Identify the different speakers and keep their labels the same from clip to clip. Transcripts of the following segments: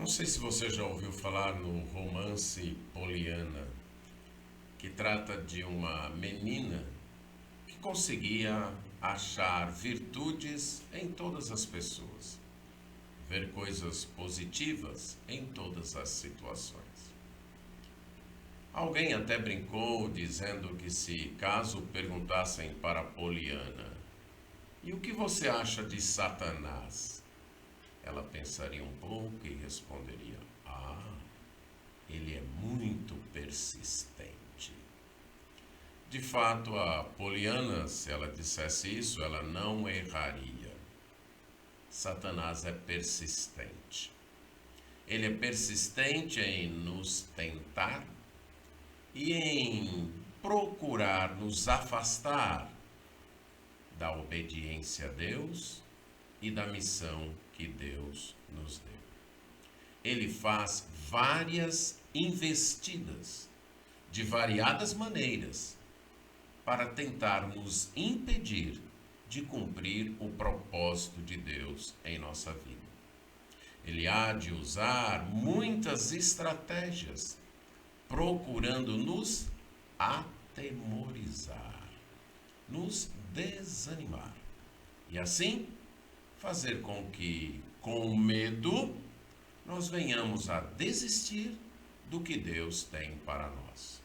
Speaker 1: Não sei se você já ouviu falar no romance Poliana, que trata de uma menina que conseguia achar virtudes em todas as pessoas, ver coisas positivas em todas as situações. Alguém até brincou dizendo que se caso perguntassem para Poliana, e o que você acha de Satanás? Ela pensaria um pouco e responderia: Ah, ele é muito persistente. De fato, a Poliana, se ela dissesse isso, ela não erraria. Satanás é persistente. Ele é persistente em nos tentar e em procurar nos afastar da obediência a Deus e da missão que Deus nos deu. Ele faz várias investidas de variadas maneiras para tentar nos impedir de cumprir o propósito de Deus em nossa vida. Ele há de usar muitas estratégias procurando nos atemorizar, nos desanimar e assim fazer com que, com medo, nós venhamos a desistir do que Deus tem para nós.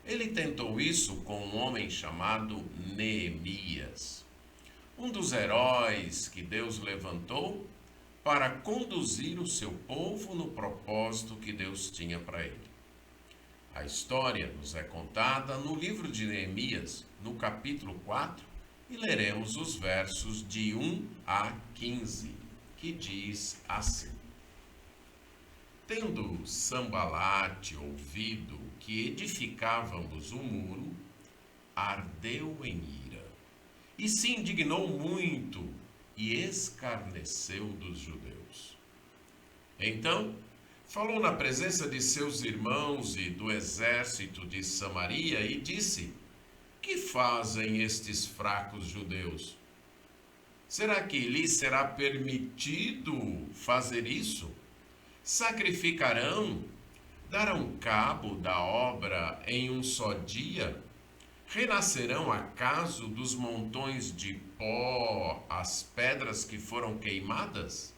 Speaker 1: Ele tentou isso com um homem chamado Neemias, um dos heróis que Deus levantou para conduzir o seu povo no propósito que Deus tinha para ele. A história nos é contada no livro de Neemias, no capítulo 4, e leremos os versos de 1 a 15, que diz assim: Tendo Sambalate ouvido que edificávamos o muro, ardeu em ira, e se indignou muito, e escarneceu dos judeus. Então, falou na presença de seus irmãos e do exército de Samaria e disse: Que fazem estes fracos judeus? Será que lhes será permitido fazer isso? Sacrificarão? Darão cabo da obra em um só dia? Renascerão acaso dos montões de pó as pedras que foram queimadas?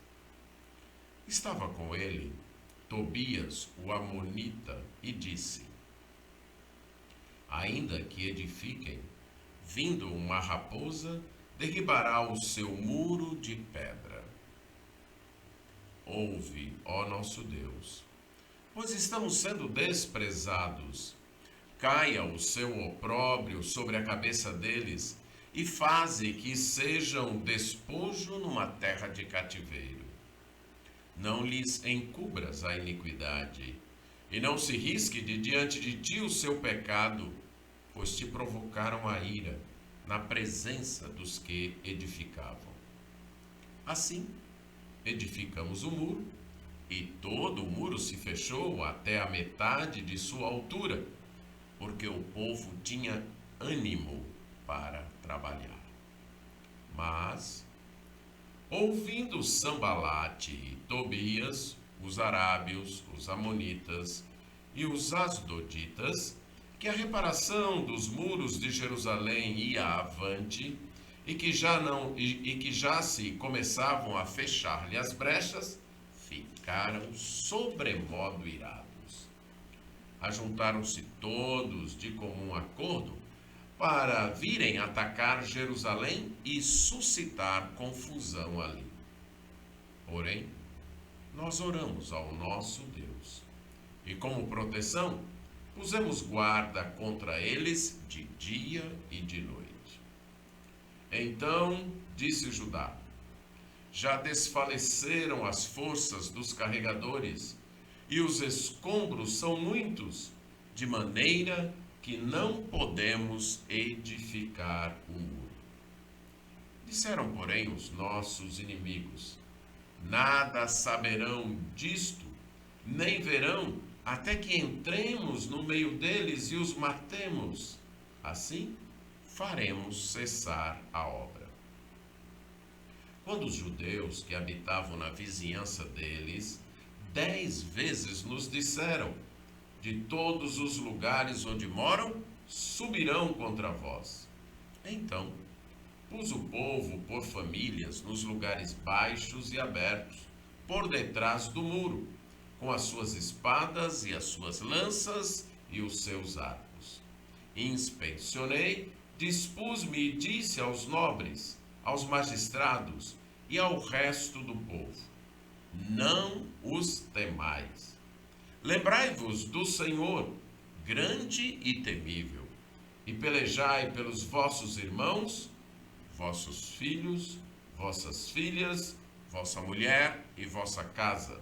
Speaker 1: Estava com ele Tobias, o amonita, e disse: Ainda que edifiquem, vindo uma raposa, derribará o seu muro de pedra. Ouve, ó nosso Deus, pois estamos sendo desprezados. Caia o seu opróbrio sobre a cabeça deles e faze que sejam despojo numa terra de cativeiro. Não lhes encubras a iniquidade, e não se risque de diante de ti o seu pecado, pois te provocaram a ira na presença dos que edificavam. Assim, edificamos o muro, e todo o muro se fechou até a metade de sua altura, porque o povo tinha ânimo para trabalhar. Mas, ouvindo Sambalate e Tobias, os arábios, os amonitas e os asdoditas, que a reparação dos muros de Jerusalém ia avante e que já se começavam a fechar-lhe as brechas, ficaram sobremodo irados. Ajuntaram-se todos de comum acordo para virem atacar Jerusalém e suscitar confusão ali. Porém, nós oramos ao nosso Deus e, como proteção, pusemos guarda contra eles de dia e de noite. Então disse Judá: Já desfaleceram as forças dos carregadores, e os escombros são muitos, de maneira que não podemos edificar o muro. Disseram, porém, os nossos inimigos: Nada saberão disto, nem verão, até que entremos no meio deles e os matemos. Assim, faremos cessar a obra. Quando os judeus que habitavam na vizinhança deles 10 vezes nos disseram: de todos os lugares onde moram, subirão contra vós. Então, pus o povo por famílias nos lugares baixos e abertos, por detrás do muro, com as suas espadas e as suas lanças e os seus arcos. Inspecionei, dispus-me e disse aos nobres, aos magistrados e ao resto do povo: não os temais. Lembrai-vos do Senhor, grande e temível, e pelejai pelos vossos irmãos, vossos filhos, vossas filhas, vossa mulher e vossa casa.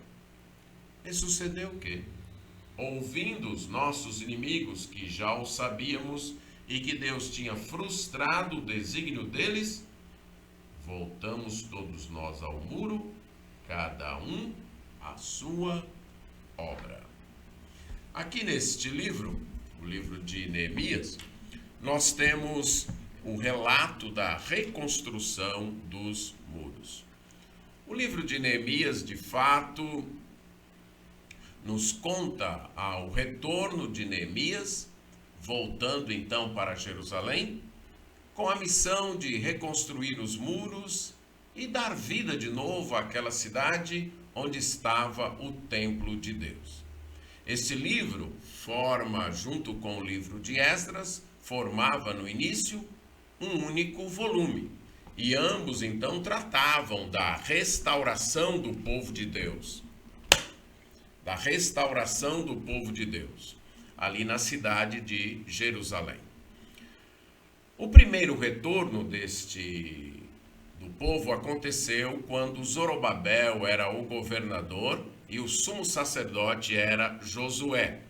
Speaker 1: E sucedeu que, ouvindo os nossos inimigos, que já o sabíamos, e que Deus tinha frustrado o desígnio deles, voltamos todos nós ao muro, cada um à sua obra. Aqui neste livro, o livro de Neemias, nós temos o relato da reconstrução dos muros. O livro de Neemias, de fato, nos conta ao retorno de Neemias, voltando então para Jerusalém, com a missão de reconstruir os muros e dar vida de novo àquela cidade onde estava o templo de Deus. Este livro forma, junto com o livro de Esdras, formava no início um único volume, e ambos então tratavam da restauração do povo de Deus. Da restauração do povo de Deus, ali na cidade de Jerusalém. O primeiro retorno do povo aconteceu quando Zorobabel era o governador e o sumo sacerdote era Josué,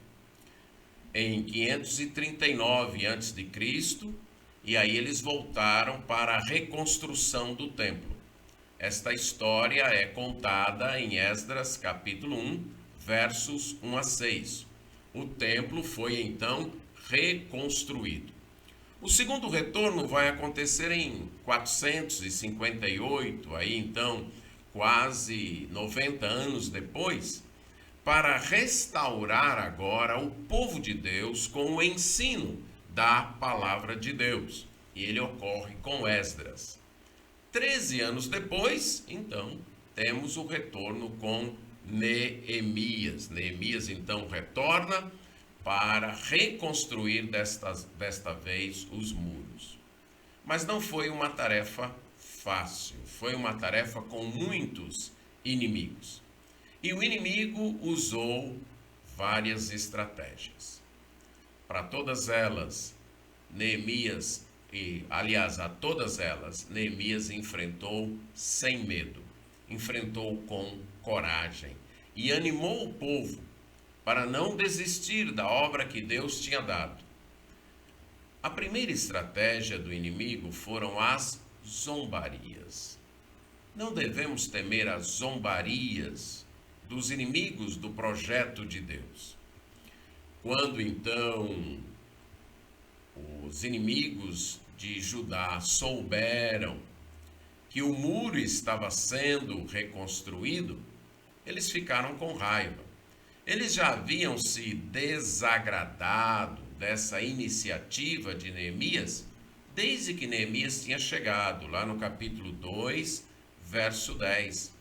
Speaker 1: em 539 a.C., e aí eles voltaram para a reconstrução do templo. Esta história é contada em Esdras, capítulo 1, versos 1 a 6. O templo foi então reconstruído. O segundo retorno vai acontecer em 458, aí então quase 90 anos depois, para restaurar agora o povo de Deus com o ensino da palavra de Deus. E ele ocorre com Esdras. 13 anos depois, então, temos o retorno com Neemias. Neemias, então, retorna para reconstruir desta vez os muros. Mas não foi uma tarefa fácil, foi uma tarefa com muitos inimigos. E o inimigo usou várias estratégias. Para todas elas, Neemias, a todas elas, Neemias enfrentou sem medo, enfrentou com coragem e animou o povo para não desistir da obra que Deus tinha dado. A primeira estratégia do inimigo foram as zombarias. Não devemos temer as zombarias dos inimigos do projeto de Deus. Quando então os inimigos de Judá souberam que o muro estava sendo reconstruído, eles ficaram com raiva. Eles já haviam se desagradado dessa iniciativa de Neemias desde que Neemias tinha chegado, lá no capítulo 2, verso 10.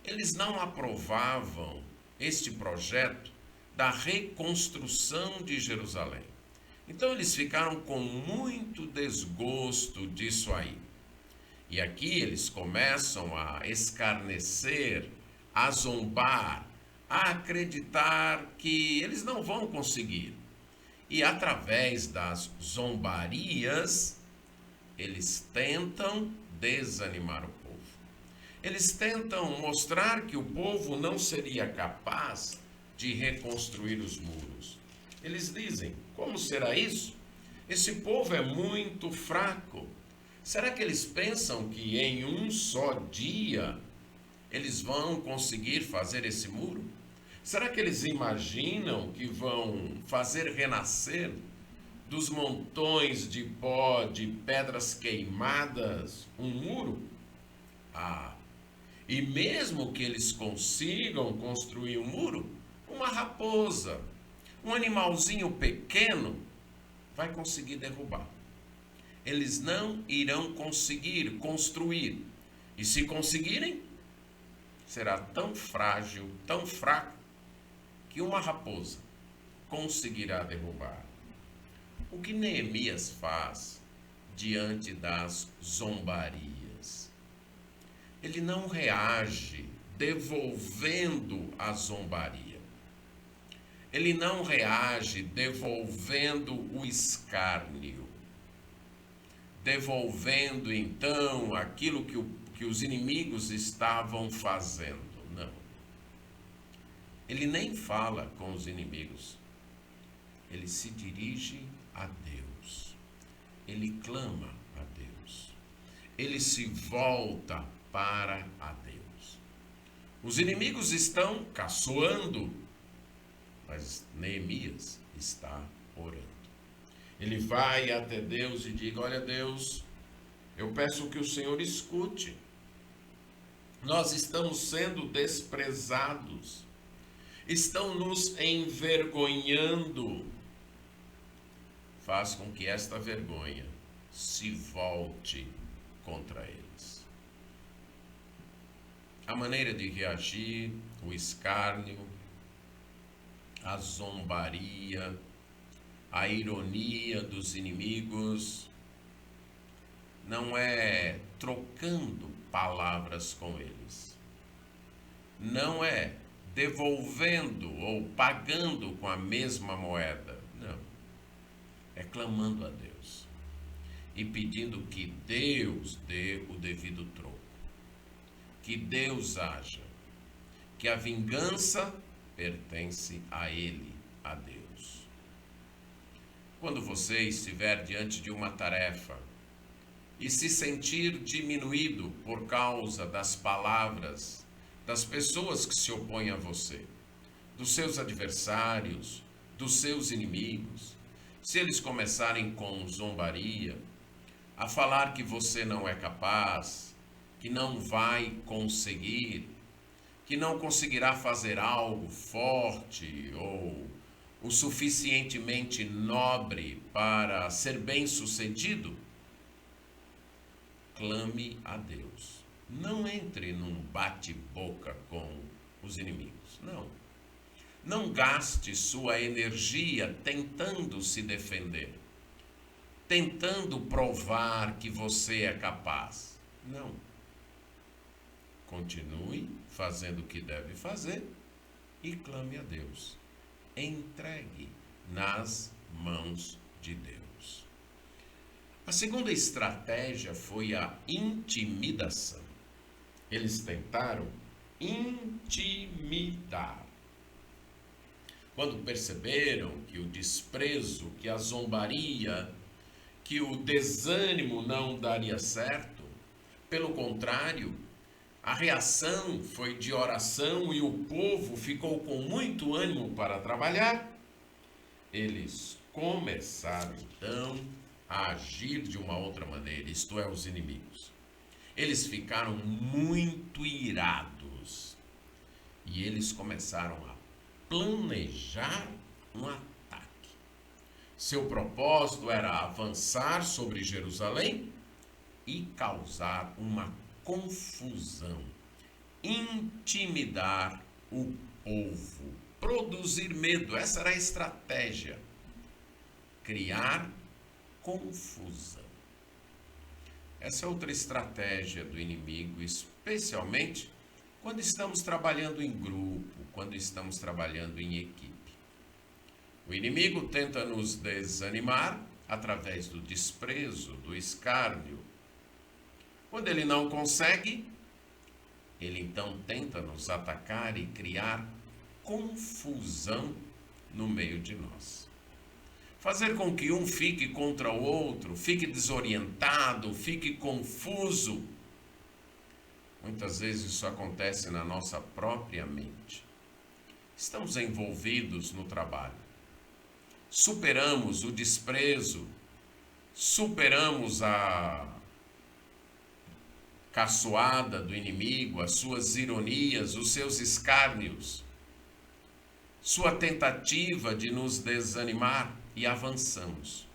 Speaker 1: Eles não aprovavam este projeto da reconstrução de Jerusalém. Então eles ficaram com muito desgosto disso aí. E aqui eles começam a escarnecer, a zombar, a acreditar que eles não vão conseguir. E através das zombarias, eles tentam desanimar o povo. Eles tentam mostrar que o povo não seria capaz de reconstruir os muros. Eles dizem: como será isso? Esse povo é muito fraco. Será que eles pensam que em um só dia eles vão conseguir fazer esse muro? Será que eles imaginam que vão fazer renascer dos montões de pó, de pedras queimadas, um muro? E mesmo que eles consigam construir um muro, uma raposa, um animalzinho pequeno, vai conseguir derrubar. Eles não irão conseguir construir. E se conseguirem, será tão frágil, tão fraco, que uma raposa conseguirá derrubar. O que Neemias faz diante das zombarias? Ele não reage devolvendo a zombaria. Ele não reage devolvendo o escárnio. Devolvendo então aquilo que os inimigos estavam fazendo. Não. Ele nem fala com os inimigos. Ele se dirige a Deus. Ele clama a Deus. Ele se volta para a Deus. Os inimigos estão caçoando, mas Neemias está orando. Ele vai até Deus e diz: olha, Deus, eu peço que o Senhor escute. Nós estamos sendo desprezados. Estão nos envergonhando. Faz com que esta vergonha se volte contra eles. A maneira de reagir, o escárnio, a zombaria, a ironia dos inimigos, não é trocando palavras com eles. Não é devolvendo ou pagando com a mesma moeda. Não. É clamando a Deus e pedindo que Deus dê o devido troco. Que Deus haja. Que a vingança pertence a Ele, a Deus. Quando você estiver diante de uma tarefa e se sentir diminuído por causa das palavras das pessoas que se opõem a você, dos seus adversários, dos seus inimigos, se eles começarem com zombaria, a falar que você não é capaz, que não vai conseguir, que não conseguirá fazer algo forte ou o suficientemente nobre para ser bem-sucedido, clame a Deus. Não entre num bate-boca com os inimigos, não. Não gaste sua energia tentando se defender, tentando provar que você é capaz. Não. Continue fazendo o que deve fazer e clame a Deus. Entregue nas mãos de Deus. A segunda estratégia foi a intimidação. Eles tentaram intimidar. Quando perceberam que o desprezo, que a zombaria, que o desânimo não daria certo, pelo contrário, a reação foi de oração e o povo ficou com muito ânimo para trabalhar, eles começaram então a agir de uma outra maneira, isto é, os inimigos. Eles ficaram muito irados e eles começaram a planejar um ataque. Seu propósito era avançar sobre Jerusalém e causar uma confusão, intimidar o povo, produzir medo. Essa era a estratégia. Criar confusão. Essa é outra estratégia do inimigo, especialmente quando estamos trabalhando em grupo, quando estamos trabalhando em equipe. O inimigo tenta nos desanimar através do desprezo, do escárnio. Quando ele não consegue, ele então tenta nos atacar e criar confusão no meio de nós. Fazer com que um fique contra o outro, fique desorientado, fique confuso. Muitas vezes isso acontece na nossa própria mente. Estamos envolvidos no trabalho. Superamos o desprezo, superamos caçoada do inimigo, as suas ironias, os seus escárnios, sua tentativa de nos desanimar e avançamos.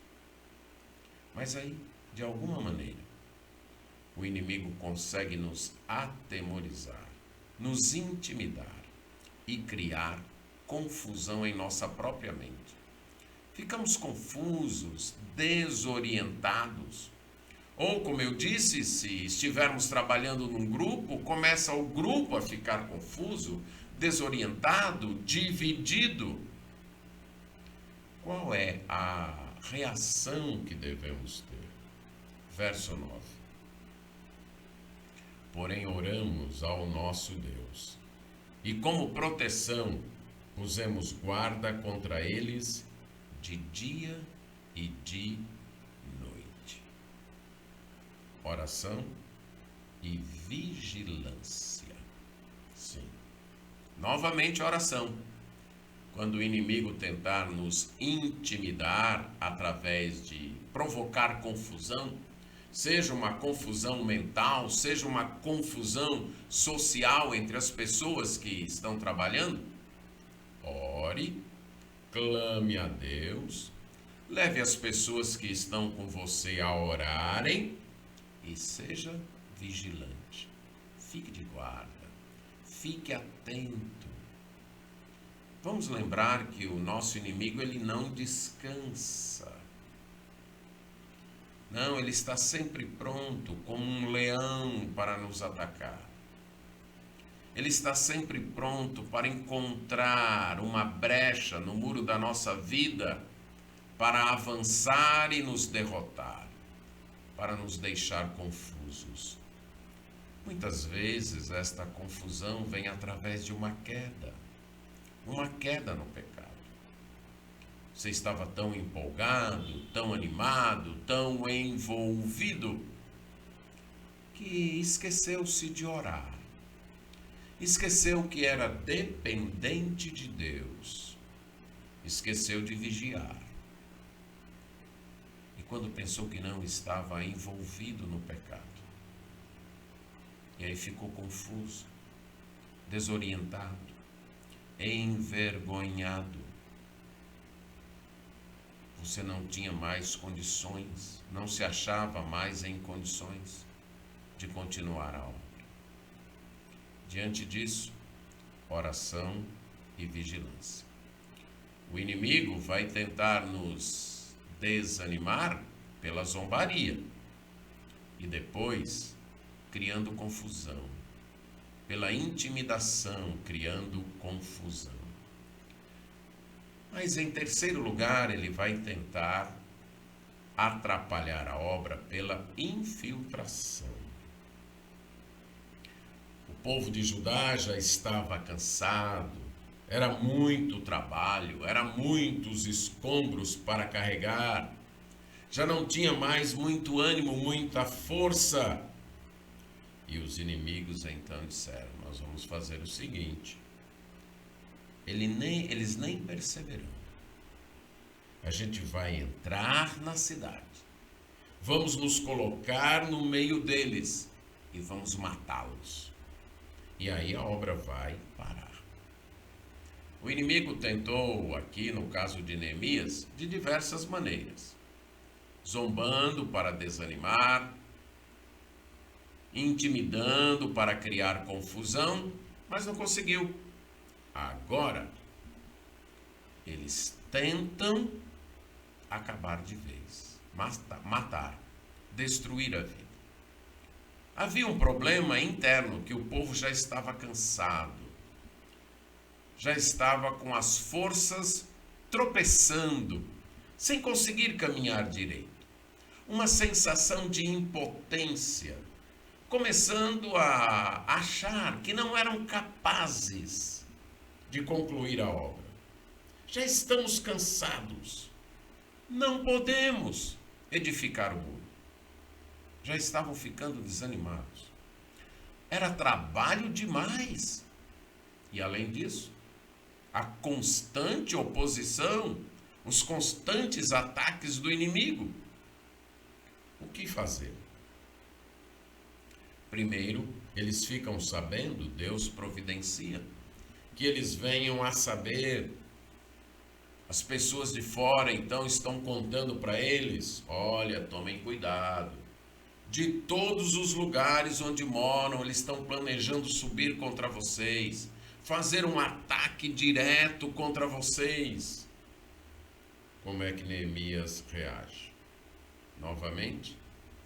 Speaker 1: Mas aí, de alguma maneira, o inimigo consegue nos atemorizar, nos intimidar e criar confusão em nossa própria mente. Ficamos confusos, desorientados. Ou, como eu disse, se estivermos trabalhando num grupo, começa o grupo a ficar confuso, desorientado, dividido. Qual é a reação que devemos ter? Verso 9. Porém, oramos ao nosso Deus, e como proteção pusemos guarda contra eles de dia e de noite. Oração e vigilância. Sim. Novamente, oração. Quando o inimigo tentar nos intimidar através de provocar confusão, seja uma confusão mental, seja uma confusão social entre as pessoas que estão trabalhando, ore, clame a Deus, leve as pessoas que estão com você a orarem e seja vigilante. Fique de guarda, fique atento. Vamos lembrar que o nosso inimigo, ele não descansa. Não, ele está sempre pronto, como um leão para nos atacar. Ele está sempre pronto para encontrar uma brecha no muro da nossa vida, para avançar e nos derrotar, para nos deixar confusos. Muitas vezes esta confusão vem através de uma queda no pecado. Você estava tão empolgado, tão animado, tão envolvido, que esqueceu-se de orar. Esqueceu que era dependente de Deus. Esqueceu de vigiar. E quando pensou que não, estava envolvido no pecado. E aí ficou confuso, desorientado, envergonhado. Você não tinha mais condições, não se achava mais em condições de continuar a obra. Diante disso, oração e vigilância. O inimigo vai tentar nos desanimar pela zombaria e depois criando confusão, pela intimidação, criando confusão. Mas em terceiro lugar, ele vai tentar atrapalhar a obra pela infiltração. O povo de Judá já estava cansado, era muito trabalho, era muitos escombros para carregar, já não tinha mais muito ânimo, muita força. E os inimigos então disseram: nós vamos fazer o seguinte, eles nem perceberão. A gente vai entrar na cidade, vamos nos colocar no meio deles e vamos matá-los. E aí a obra vai parar. O inimigo tentou aqui, no caso de Neemias, de diversas maneiras. Zombando para desanimar, intimidando para criar confusão, mas não conseguiu. Agora, eles tentam acabar de vez, matar, destruir a vida. Havia um problema interno, que o povo já estava cansado, já estava com as forças tropeçando, sem conseguir caminhar direito. Uma sensação de impotência, começando a achar que não eram capazes de concluir a obra. Já estamos cansados, não podemos edificar o muro. Já estavam ficando desanimados. Era trabalho demais. E além disso, a constante oposição, os constantes ataques do inimigo. O que fazer? Primeiro, eles ficam sabendo, Deus providencia, que eles venham a saber. As pessoas de fora então estão contando para eles: olha, tomem cuidado. De todos os lugares onde moram, eles estão planejando subir contra vocês, fazer um ataque direto contra vocês. Como é que Neemias reage? Novamente,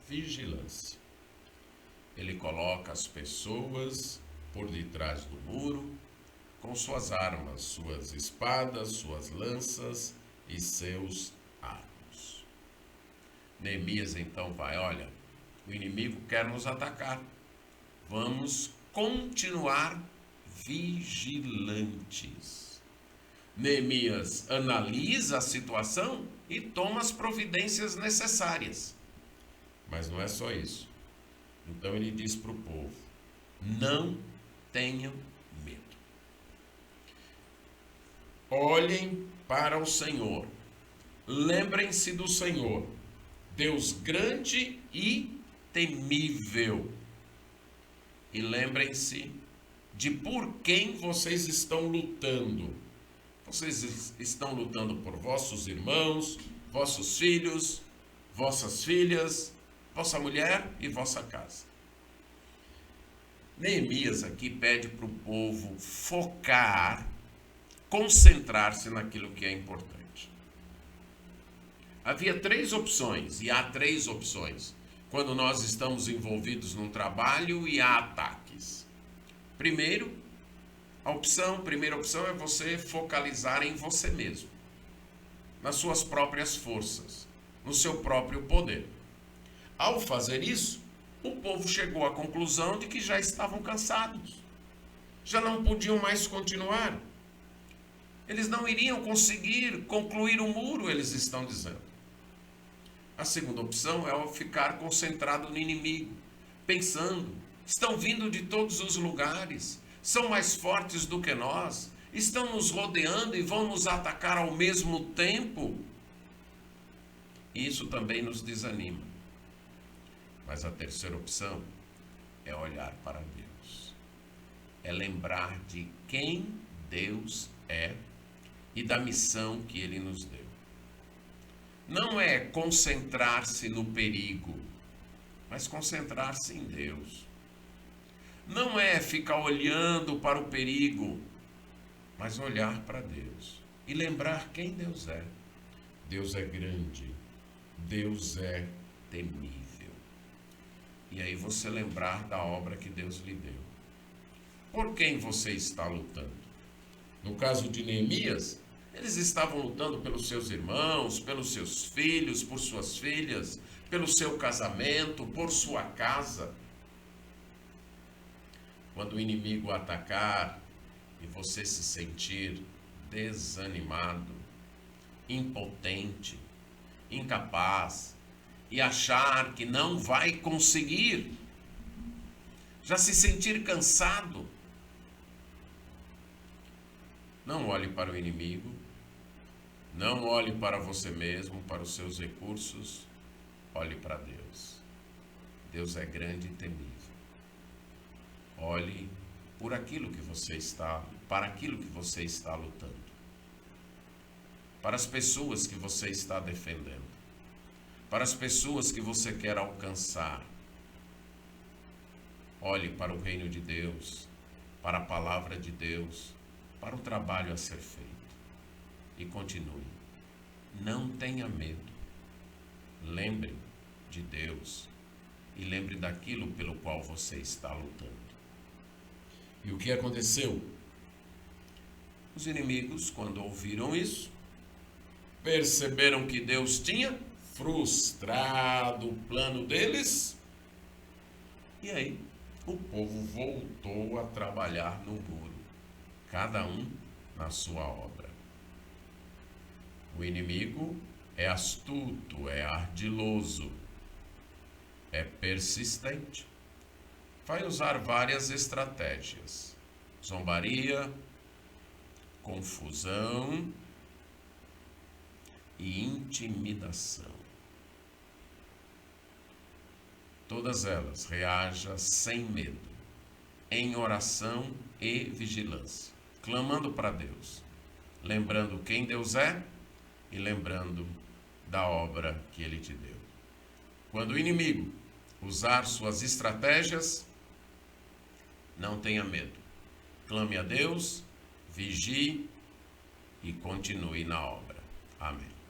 Speaker 1: vigilância. Ele coloca as pessoas por detrás do muro, com suas armas, suas espadas, suas lanças e seus arcos. Neemias então vai: olha, o inimigo quer nos atacar. Vamos continuar vigilantes. Neemias analisa a situação e toma as providências necessárias. Mas não é só isso. Então ele diz para o povo: não tenham medo. Olhem para o Senhor. Lembrem-se do Senhor, Deus grande e temível. E lembrem-se de por quem vocês estão lutando. Vocês estão lutando por vossos irmãos, vossos filhos, vossas filhas, vossa mulher e vossa casa. Neemias aqui pede para o povo focar, concentrar-se naquilo que é importante. Havia 3 opções, e há 3 opções, quando nós estamos envolvidos num trabalho e há ataques. Primeira opção é você focalizar em você mesmo, nas suas próprias forças, no seu próprio poder. Ao fazer isso, o povo chegou à conclusão de que já estavam cansados, já não podiam mais continuar. Eles não iriam conseguir concluir o muro, eles estão dizendo. A segunda opção é ficar concentrado no inimigo, pensando: estão vindo de todos os lugares, são mais fortes do que nós, estão nos rodeando e vão nos atacar ao mesmo tempo. Isso também nos desanima. Mas a terceira opção é olhar para Deus, é lembrar de quem Deus é e da missão que Ele nos deu. Não é concentrar-se no perigo, mas concentrar-se em Deus. Não é ficar olhando para o perigo, mas olhar para Deus e lembrar quem Deus é. Deus é grande, Deus é temível. E aí você lembrar da obra que Deus lhe deu. Por quem você está lutando? No caso de Neemias, eles estavam lutando pelos seus irmãos, pelos seus filhos, por suas filhas, pelo seu casamento, por sua casa. Quando o inimigo atacar e você se sentir desanimado, impotente, incapaz e achar que não vai conseguir, já se sentir cansado, não olhe para o inimigo, não olhe para você mesmo, para os seus recursos, olhe para Deus. Deus é grande e temível. Olhe por aquilo que você está, para aquilo que você está lutando, para as pessoas que você está defendendo, para as pessoas que você quer alcançar. Olhe para o reino de Deus, para a palavra de Deus, para o trabalho a ser feito. E continue. Não tenha medo. Lembre de Deus e lembre daquilo pelo qual você está lutando. E o que aconteceu? Os inimigos, quando ouviram isso, perceberam que Deus tinha frustrado o plano deles. E aí, o povo voltou a trabalhar no muro, cada um na sua obra. O inimigo é astuto, é ardiloso, é persistente. Vai usar várias estratégias: zombaria, confusão e intimidação. todas elas, reaja sem medo, em oração e vigilância, clamando para Deus, lembrando quem Deus é e lembrando da obra que Ele te deu. Quando o inimigo usar suas estratégias, não tenha medo. Clame a Deus, vigie e continue na obra. Amém.